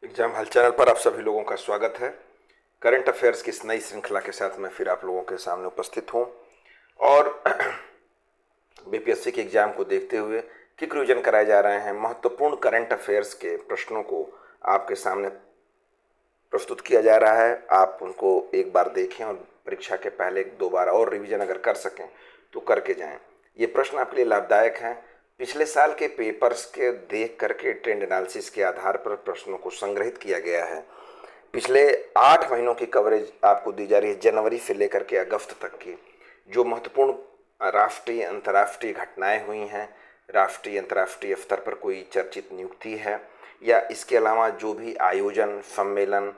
Exam हल channel पर आप सभी लोगों का स्वागत है। करंट अफेयर्स की इस नई श्रृंखला के साथ मैं फिर आप लोगों के सामने उपस्थित हूं और बीपीएससी के एग्जाम को देखते हुए क्विक रिवीजन कराए जा रहे हैं। महत्वपूर्ण करंट अफेयर्स के प्रश्नों को आपके सामने प्रस्तुत किया जा रहा है। आप उनको एक बार देखें और परीक्षा के पहले दो बार और रिवीजन अगर कर सकें तो करके जाएं। ये प्रश्न आपके लिए लाभदायक हैं। पिछले साल के पेपर्स के देख करके ट्रेंड एनालिसिस के आधार पर प्रश्नों को संग्रहित किया गया है। पिछले 8 महीनों की कवरेज आपको दी जा रही है, जनवरी से लेकर के अगस्त तक की। जो महत्वपूर्ण राष्ट्रीय अंतर्राष्ट्रीय घटनाएं हुई हैं, राष्ट्रीय अंतर्राष्ट्रीय स्तर पर कोई चर्चित नियुक्ति है या इसके अलावा जो भी आयोजन सम्मेलन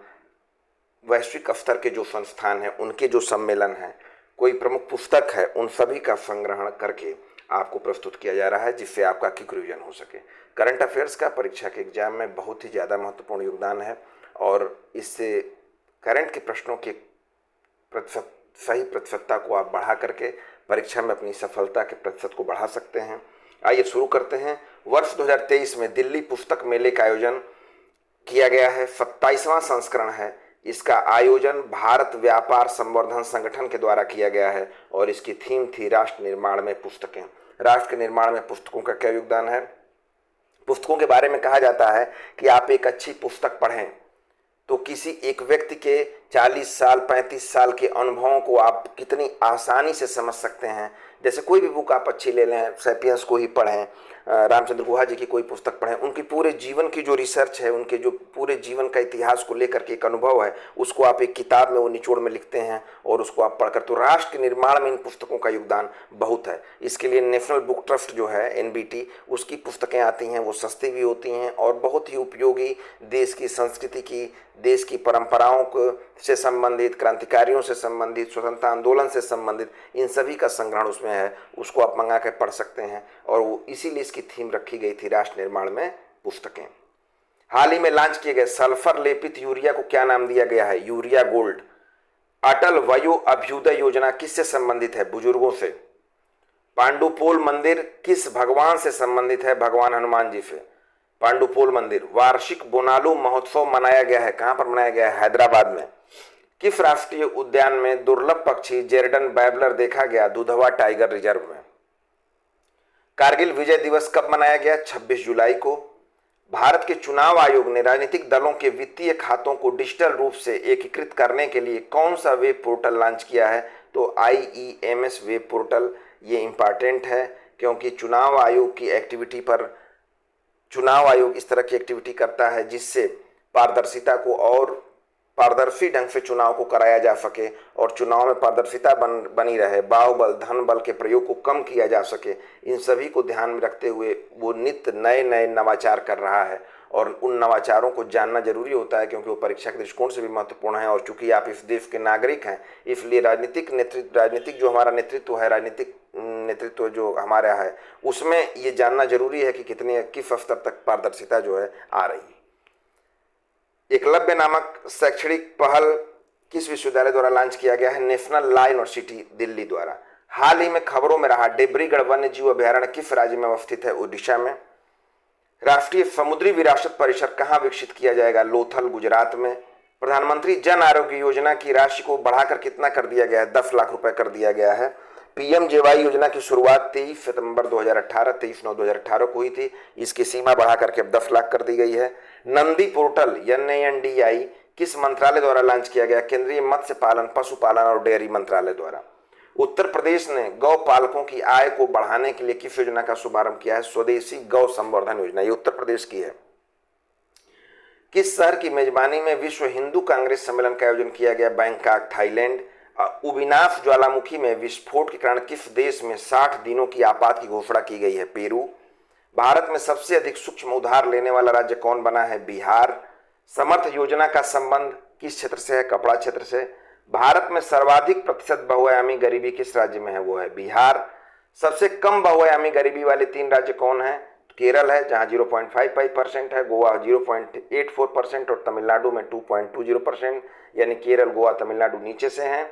वैश्विक स्तर के जो संस्थान हैं उनके जो सम्मेलन हैं, कोई प्रमुख पुस्तक है, उन सभी का संग्रहण करके आपको प्रस्तुत किया जा रहा है जिससे आपका क्विक रिवीजन हो सके। करंट अफेयर्स का परीक्षा के एग्जाम में बहुत ही ज़्यादा महत्वपूर्ण योगदान है और इससे करंट के प्रश्नों के प्रतिशत सही प्रतिशतता को आप बढ़ा करके परीक्षा में अपनी सफलता के प्रतिशत को बढ़ा सकते हैं। आइए शुरू करते हैं। वर्ष 2023 में दिल्ली पुस्तक मेले का आयोजन किया गया है। 27वां संस्करण है। इसका आयोजन भारत व्यापार संवर्धन संगठन के द्वारा किया गया है और इसकी थीम थी राष्ट्र निर्माण में पुस्तकें। राष्ट्र के निर्माण में पुस्तकों का क्या योगदान है? पुस्तकों के बारे में कहा जाता है कि आप एक अच्छी पुस्तक पढ़ें तो किसी एक व्यक्ति के 40 साल 35 साल के अनुभवों को आप कितनी आसानी से समझ सकते हैं। जैसे कोई भी बुक आप अच्छी ले लें, सैपियंस को ही पढ़ें, रामचंद्र गुहा जी की कोई पुस्तक पढ़ें, उनकी पूरे जीवन की जो रिसर्च है, उनके जो पूरे जीवन का इतिहास को लेकर के एक अनुभव है, उसको आप एक किताब में वो निचोड़ में लिखते हैं और उसको आप पढ़कर, तो राष्ट्र के निर्माण में इन पुस्तकों का योगदान बहुत है। इसके लिए नेशनल बुक ट्रस्ट जो है एनबीटी, उसकी पुस्तकें आती हैं, वो सस्ती भी होती हैं और बहुत ही उपयोगी, देश की संस्कृति की, देश की परंपराओं को से संबंधित, क्रांतिकारियों से संबंधित, स्वतंत्रता आंदोलन से संबंधित, इन सभी का संग्रहण उसमें है। उसको आप मंगा के पढ़ सकते हैं और वो इसीलिए इसकी थीम रखी गई थी राष्ट्र निर्माण में पुस्तकें। हाल ही में लॉन्च किए गए सल्फर लेपित यूरिया को क्या नाम दिया गया है? Urea gold. अटल वयो अभ्युदय योजना किससे संबंधित है? बुजुर्गों से। पांडुपोल मंदिर किस भगवान से संबंधित है? भगवान हनुमान जी से। पांडुपोल मंदिर। वार्षिक बोनालू महोत्सव मनाया गया है, कहां पर मनाया गया है? हैदराबाद में। किस राष्ट्रीय उद्यान में दुर्लभ पक्षी जेरडन बैबलर देखा गया? दुधवा टाइगर रिजर्व में। कारगिल विजय दिवस कब मनाया गया? 26 जुलाई को। भारत के चुनाव आयोग ने राजनीतिक दलों के वित्तीय खातों को डिजिटल रूप से एकीकृत करने के लिए कौन सा वेब पोर्टल लॉन्च किया है? तो IEMS वेब पोर्टल। ये इंपॉर्टेंट है क्योंकि चुनाव आयोग की एक्टिविटी पर, चुनाव आयोग इस तरह की एक्टिविटी करता है जिससे पारदर्शिता को और पारदर्शी ढंग से चुनाव को कराया जा सके और चुनाव में पारदर्शिता बनी रहे, बाहुबल धन बल के प्रयोग को कम किया जा सके। इन सभी को ध्यान में रखते हुए वो नित्य नए नए नवाचार कर रहा है और उन नवाचारों को जानना जरूरी होता है क्योंकि वो परीक्षा के दृष्टिकोण से भी महत्वपूर्ण है। और चूंकि आप इस देश के नागरिक हैं, इसलिए राजनीतिक जो हमारा नेतृत्व है, राजनीतिक नेतृत्व जो हमारा है, उसमें ये जानना जरूरी है कि किस स्तर तक पारदर्शिता जो है आ रही है। एकलव्य नामक शैक्षणिक पहल किस विश्वविद्यालय द्वारा लॉन्च किया गया है? नेशनल लॉ यूनिवर्सिटी दिल्ली द्वारा। हाल ही में खबरों में रहा डिब्रूगढ़ वन्य जीव अभ्यारण्य किस राज्य में अवस्थित है? ओडिशा में। राष्ट्रीय समुद्री विरासत परिसर कहाँ विकसित किया जाएगा? लोथल, गुजरात में। प्रधानमंत्री जन आरोग्य योजना की राशि को बढ़ाकर कितना कर दिया गया है? 10 लाख रुपए कर दिया गया है। PMJY योजना की शुरुआत 23 सितंबर 2018, 23/9/2018 को हुई थी। इसकी सीमा बढ़ाकर के अब 10 लाख कर दी गई है। नंदी पोर्टल NANDI किस मंत्रालय द्वारा लॉन्च किया गया? केंद्रीय मत्स्य पालन, पशुपालन और डेयरी मंत्रालय द्वारा। उत्तर प्रदेश ने गौ पालकों की आय को बढ़ाने के लिए किस योजना का शुभारंभ किया है? स्वदेशी गौ संवर्धन योजना। ये उत्तर प्रदेश की है। किस शहर की मेजबानी में विश्व हिंदू कांग्रेस सम्मेलन का आयोजन किया गया? Bangkok, Thailand. उबिनाफ ज्वालामुखी में विस्फोट के कारण किस देश में 60 दिनों की आपात की घोषणा की गई है? पेरू। भारत में सबसे अधिक सूक्ष्म उधार लेने वाला राज्य कौन बना है? बिहार। समर्थ योजना का संबंध किस क्षेत्र से है? कपड़ा क्षेत्र से। भारत में सर्वाधिक प्रतिशत बहुआयामी गरीबी किस राज्य में है? वो है बिहार। सबसे कम बहुआयामी गरीबी वाले 3 राज्य कौन है? केरल है जहां 0.55% है, गोवा 0.84% और तमिलनाडु में 2.20%, यानी केरल, गोवा, तमिलनाडु नीचे से हैं।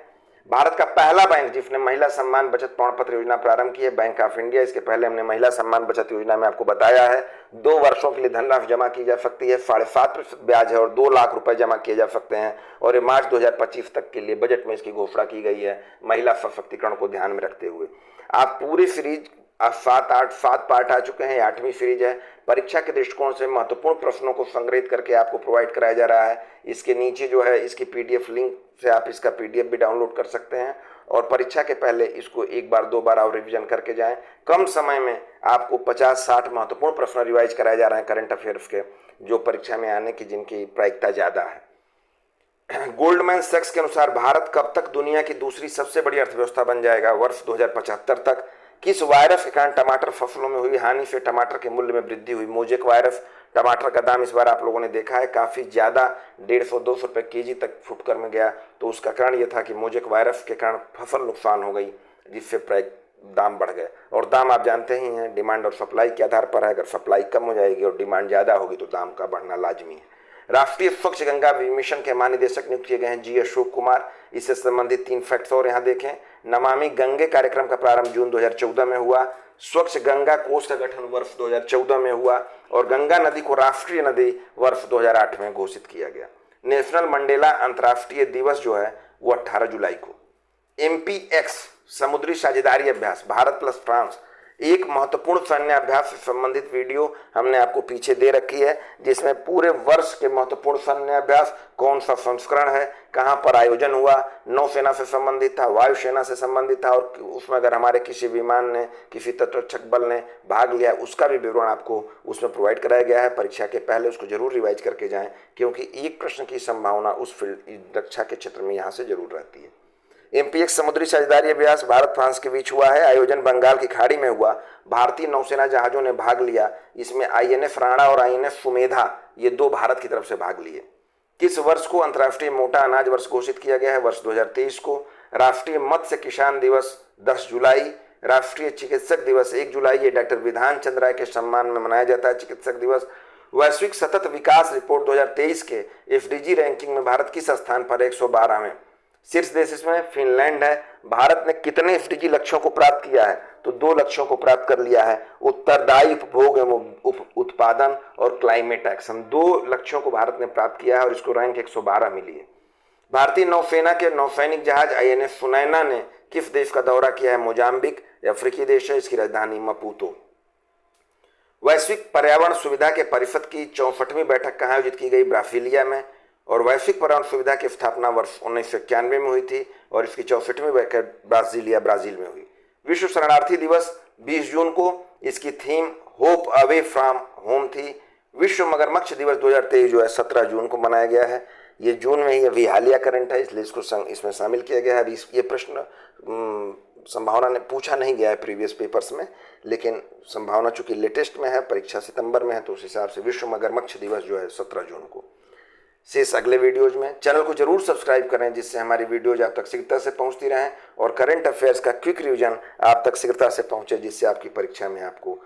भारत का पहला बैंक जिसने महिला सम्मान बचत प्रमाण पत्र योजना प्रारंभ की है, बैंक ऑफ इंडिया। इसके पहले हमने महिला सम्मान बचत योजना में आपको बताया है 2 वर्षों के लिए धनराशि जमा की जा सकती है, 7.5% ब्याज है और 2 लाख रुपए जमा किए जा सकते हैं। और ये मार्च 2025 तक के लिए बजट में इसकी घोषणा की गई है, महिला सशक्तिकरण को ध्यान में रखते हुए। आप पूरी सीरीज 7 पार्ट आ चुके हैं, 8वीं सीरीज है। परीक्षा के दृष्टिकोण से महत्वपूर्ण प्रश्नों को संग्रहित करके आपको प्रोवाइड कराया जा रहा है। इसके नीचे जो है इसकी पीडीएफ लिंक से आप इसका पीडीएफ भी डाउनलोड कर सकते हैं और परीक्षा के पहले इसको 1 बार 2 बार और रिवीजन करके जाएं। कम समय में आपको 50-60 महत्वपूर्ण प्रश्न रिवाइज कराए जा रहे हैं करंट अफेयर्स के, जो परीक्षा में आने की जिनकी प्रायिकता ज़्यादा है। गोल्डमैन सैक्स के अनुसार भारत कब तक दुनिया की दूसरी सबसे बड़ी अर्थव्यवस्था बन जाएगा? वर्ष 2075 तक। किस वायरस के कारण टमाटर फसलों में हुई हानि से टमाटर के मूल्य में वृद्धि हुई? Mosaic virus. टमाटर का दाम इस बार आप लोगों ने देखा है काफ़ी ज़्यादा 150-200 रुपये केजी तक फुटकर में गया। तो उसका कारण ये था कि मोजेक वायरस के कारण फसल नुकसान हो गई, जिससे दाम बढ़ गए। और दाम आप जानते ही हैं डिमांड और सप्लाई के आधार पर है। अगर सप्लाई कम हो जाएगी और डिमांड ज़्यादा होगी तो दाम का बढ़ना लाजमी है। राष्ट्रीय स्वच्छ गंगा मिशन के महानिदेशक नियुक्त किए गए हैं जी अशोक कुमार। इससे संबंधित 3 फैक्ट्स और यहाँ देखें। नमामि गंगे कार्यक्रम का प्रारंभ जून 2014 में हुआ। स्वच्छ गंगा कोष का गठन वर्ष 2014 में हुआ और गंगा नदी को राष्ट्रीय नदी वर्ष 2008 में घोषित किया गया। नेशनल मंडेला अंतर्राष्ट्रीय दिवस जो है वो 18 जुलाई को। MPX समुद्री साझेदारी अभ्यास भारत प्लस फ्रांस, एक महत्वपूर्ण सैन्य अभ्यास से संबंधित वीडियो हमने आपको पीछे दे रखी है, जिसमें पूरे वर्ष के महत्वपूर्ण सैन्य अभ्यास, कौन सा संस्करण है, कहां पर आयोजन हुआ, नौसेना से संबंधित था, वायुसेना से संबंधित था और उसमें अगर हमारे किसी विमान ने, किसी तटरक्षक बल ने भाग लिया उसका भी विवरण आपको उसमें प्रोवाइड कराया गया है। परीक्षा के पहले उसको जरूर रिवाइज करके जाएं, क्योंकि एक प्रश्न की संभावना उस फील्ड रक्षा के क्षेत्र में यहाँ से जरूर रहती है। MPX समुद्री साझेदारी अभ्यास भारत फ्रांस के बीच हुआ है। आयोजन बंगाल की खाड़ी में हुआ। भारतीय नौसेना जहाजों ने भाग लिया। इसमें INS राणा और INS सुमेधा, ये 2 भारत की तरफ से भाग लिए। किस वर्ष को अंतर्राष्ट्रीय मोटा अनाज वर्ष घोषित किया गया है? वर्ष 2023 को। राष्ट्रीय मत्स्य किसान दिवस 10 जुलाई। राष्ट्रीय चिकित्सक दिवस 1 जुलाई। ये डॉक्टर विधान चंद्र राय के सम्मान में मनाया जाता है चिकित्सक दिवस। वैश्विक सतत विकास रिपोर्ट 2023 के FDG रैंकिंग में भारत किस स्थान पर? 112वें। शीर्ष देश इसमें फिनलैंड है। भारत ने कितने FDG लक्ष्यों को प्राप्त किया है? तो 2 लक्ष्यों को प्राप्त कर लिया है, उत्तरदायी उपभोग एवं उत्पादन और क्लाइमेट एक्शन। 2 लक्ष्यों को भारत ने प्राप्त किया है और इसको रैंक 112 मिली है। भारतीय नौसेना के नौसैनिक जहाज INS सुनैना ने किस देश का दौरा किया है? मोजाम्बिक, अफ्रीकी देश है, इसकी राजधानी मपूतो। वैश्विक पर्यावरण सुविधा के परिषद की 64वीं बैठक कहाँ आयोजित की गई? ब्राजीलिया में। और वैश्विक पर्यावरण सुविधा की स्थापना वर्ष 1991 में हुई थी और इसकी 64वीं बैठक ब्राजील में हुई। विश्व शरणार्थी दिवस 20 जून को, इसकी theme hope away from home थी। विश्व मगरमच्छ दिवस 2023 जो है 17 जून को मनाया गया है। ये जून में ही अभी हालिया करंट है, इसलिए इसको इसमें शामिल किया गया है। ये प्रश्न संभावना ने पूछा नहीं गया है प्रीवियस पेपर्स में, लेकिन संभावना चूंकि लेटेस्ट में है, परीक्षा सितंबर में है, तो उस हिसाब से विश्व मगरमच्छ दिवस जो है 17 जून को। शेष अगले वीडियोज में। चैनल को जरूर सब्सक्राइब करें, जिससे हमारी वीडियोज आप तक शीघ्रता से पहुंचती रहें और करंट अफेयर्स का क्विक रिवीजन आप तक शीघ्रता से पहुंचे, जिससे आपकी परीक्षा में आपको